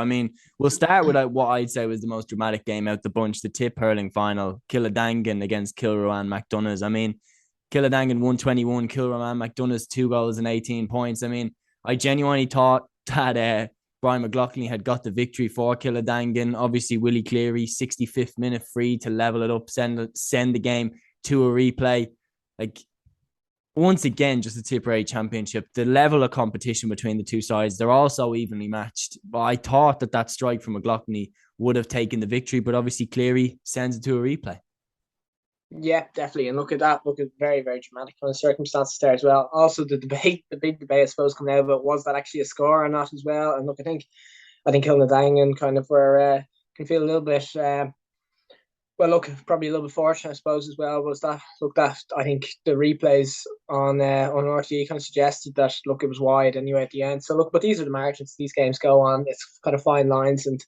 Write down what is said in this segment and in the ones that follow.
I mean, we'll start with what I'd say was the most dramatic game out the bunch, the TIPP Hurling Final, Kiladangan against Kilruane MacDonaghs. I mean, Kiladangan-1-21, Kilruane MacDonaghs 2 goals and 18 points. I mean, I genuinely thought that Brian McLaughlin had got the victory for Kiladangan. Obviously, Willie Cleary, 65th minute free to level it up, send the game to a replay. Like, once again, just the Tipperary Championship, the level of competition between the two sides, they're all so evenly matched. But I thought that strike from McLaughlin would have taken the victory, but obviously Cleary sends it to a replay. Yeah, definitely. And look at that. Look at very, very dramatic kind of circumstances there as well. Also, the big debate, I suppose, coming out of it, was that actually a score or not as well? And look, I think Kiladangan kind of were can feel a little bit. Well, look, probably a little bit fortunate, I suppose, as well. Was that I think the replays on RTE kind of suggested that look, it was wide anyway at the end. So look, but these are the margins these games go on. It's kind of fine lines, and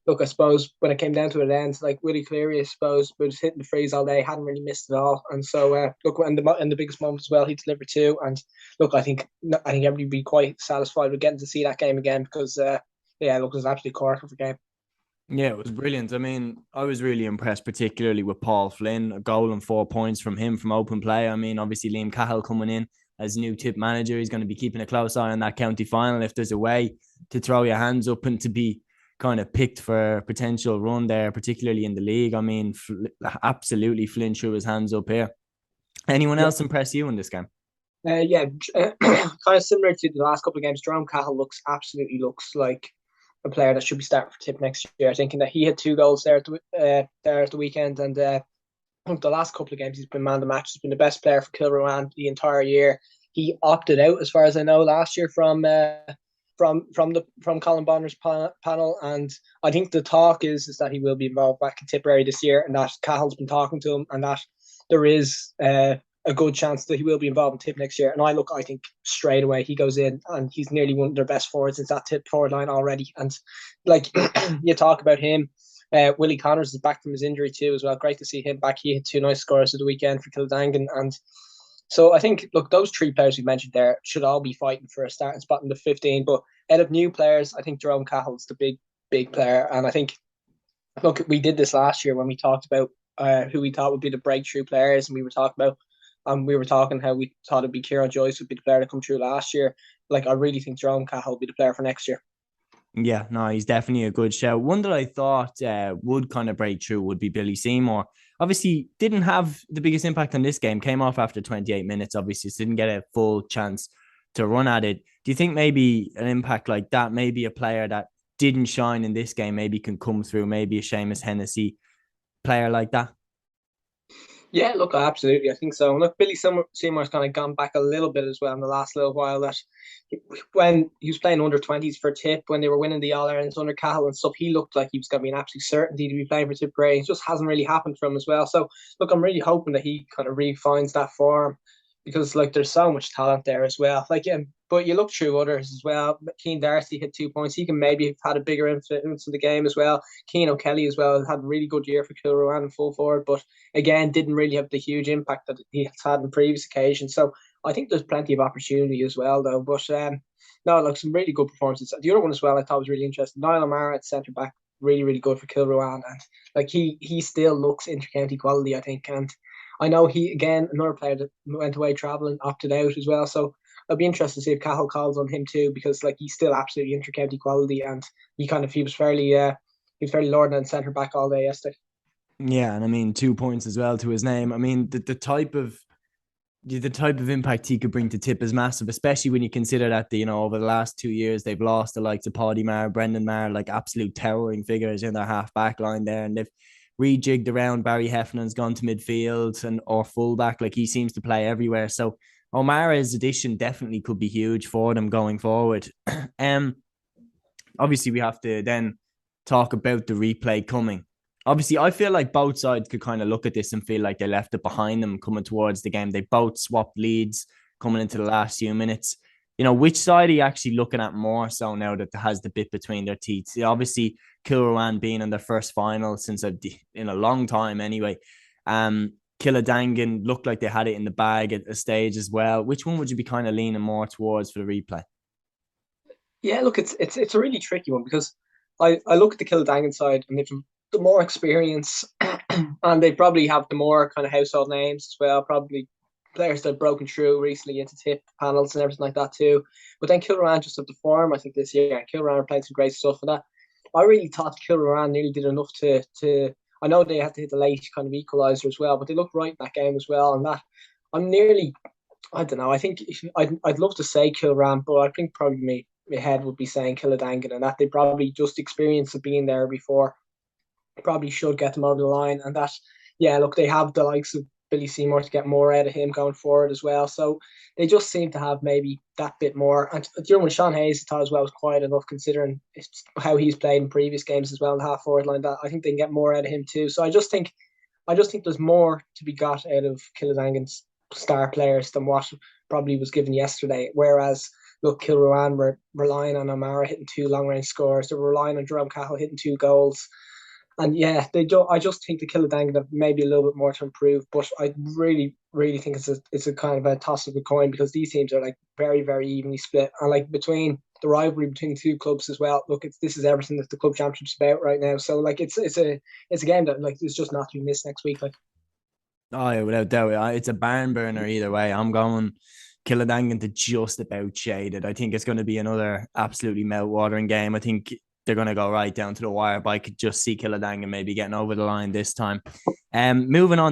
look, I suppose when it came down to it, ends like Willie Cleary, I suppose, was hitting the freeze all day, hadn't really missed it all, and so look, in the biggest moment as well, he delivered too. And look, I think everybody would be quite satisfied with getting to see that game again because yeah, look, it was an absolutely corker of a game. Yeah, it was brilliant. I mean, I was really impressed, particularly with Paul Flynn, a goal and 4 points from him from open play. I mean, obviously Liam Cahill coming in as new TIPP manager, he's going to be keeping a close eye on that county final. If there's a way to throw your hands up and to be kind of picked for a potential run there, particularly in the league, I mean, absolutely Flynn threw his hands up here. Anyone else impress you in this game? Yeah, kind of similar to the last couple of games. Jerome Cahill looks like a player that should be starting for TIPP next year. Thinking that he had 2 goals there at the weekend, and the last couple of games he's been man of the match. He's been the best player for Kilruane the entire year. He opted out, as far as I know, last year from Colin Bonner's panel, and I think the talk is that he will be involved back in Tipperary this year, and that Cahill's been talking to him, and that there is a good chance that he will be involved in TIPP next year. And I think straight away he goes in and he's nearly one of their best forwards in that TIPP forward line already. And like you talk about him, Willie Connors is back from his injury too as well. Great to see him back. He had 2 nice scores at the weekend for Kiladangan. And so I think, look, those 3 players we mentioned there should all be fighting for a starting spot in the 15. But out of new players, I think Jerome Cahill's the big player. And I think, look, we did this last year when we talked about who we thought would be the breakthrough players, and we were talking how we thought it'd be Kieran Joyce would be the player to come through last year. Like, I really think Jerome Cahill will be the player for next year. Yeah, no, he's definitely a good shout. One that I thought would kind of break through would be Billy Seymour. Obviously, didn't have the biggest impact on this game. Came off after 28 minutes, obviously, so didn't get a full chance to run at it. Do you think maybe an impact like that, maybe a player that didn't shine in this game, maybe can come through, maybe a Seamus Hennessy player like that? Yeah, look, absolutely. I think so. And look, Billy Seymour's kind of gone back a little bit as well in the last little while. That when he was playing under 20s for TIPP, when they were winning the All Irelands under Cahill and stuff, he looked like he was going to be an absolute certainty to be playing for Tipperary. It just hasn't really happened for him as well. So, look, I'm really hoping that he kind of refines that form because, like, there's so much talent there as well. Like, but you look through others as well. Keane Darcy hit 2 points. He can maybe have had a bigger influence in the game as well. Keane O'Kelly as well had a really good year for Kilruane and full forward, but again, didn't really have the huge impact that he has had on previous occasions. So I think there's plenty of opportunity as well, though. But no, like some really good performances. The other one as well I thought was really interesting. Niall O'Mara at centre back, really, really good for Kilruane. And like he still looks inter-county quality, I think. And I know he, again, another player that went away travelling, opted out as well. So I'd be interested to see if Cahill calls on him too, because like he's still absolutely inter-county quality, and he was fairly lording on centre back all day yesterday. Yeah, and I mean 2 points as well to his name. I mean the type of impact he could bring to TIPP is massive, especially when you consider that over the last 2 years they've lost the likes of Paddy Maher, Brendan Maher, like absolute towering figures in their half back line there, and they've rejigged around. Barry Heffernan's gone to midfield or fullback, like he seems to play everywhere. So O'Mara's addition definitely could be huge for them going forward. Obviously we have to then talk about the replay coming. Obviously, I feel like both sides could kind of look at this and feel like they left it behind them coming towards the game. They both swapped leads coming into the last few minutes. Which side are you actually looking at more so now that has the bit between their teeth? Obviously, Kilruane being in their first final since in a long time anyway. Kiladangan looked like they had it in the bag at a stage as well. Which one would you be kind of leaning more towards for the replay? Yeah, look, it's a really tricky one because I look at the Kiladangan side and they've the more experience and they probably have the more kind of household names as well. Probably players that have broken through recently into TIPP panels and everything like that too. But then Kilruane just have the form, I think, this year. Kilruane are playing some great stuff for that. I really thought Kilruane nearly did enough to I know they had to hit the late kind of equaliser as well, but they looked right in that game as well. And that I'm nearly, I don't know. I think I'd love to say Kilruane, but I think probably my head would be saying Kiladangan, and that they probably just experience of being there before probably should get them over the line. And that, yeah, look, they have the likes of Billy Seymour to get more out of him going forward as well. So they just seem to have maybe that bit more. And when Sean Hayes, I thought as well, was quiet enough considering how he's played in previous games as well in the half forward line. That I think they can get more out of him too. So I just think there's more to be got out of Kiladangan's star players than what probably was given yesterday. Whereas, look, Kilruane were relying on O'Mara hitting 2 long range scores. They were relying on Jerome Cahill hitting 2 goals. And yeah, they do. I just think the Kiladangan have maybe a little bit more to improve, but I really, really think it's a kind of a toss of a coin because these teams are like very, very evenly split, and like between the rivalry between the two clubs as well. Look, this is everything that the club championship's about right now. So like it's a game that like it's just not to be missed next week. Like, Oh, yeah, without doubt, it's a barn burner either way. I'm going Kiladangan to just about shaded. I think it's going to be another absolutely mouth-watering game. I think they're going to go right down to the wire, but I could just see Kiladangan maybe getting over the line this time. Moving on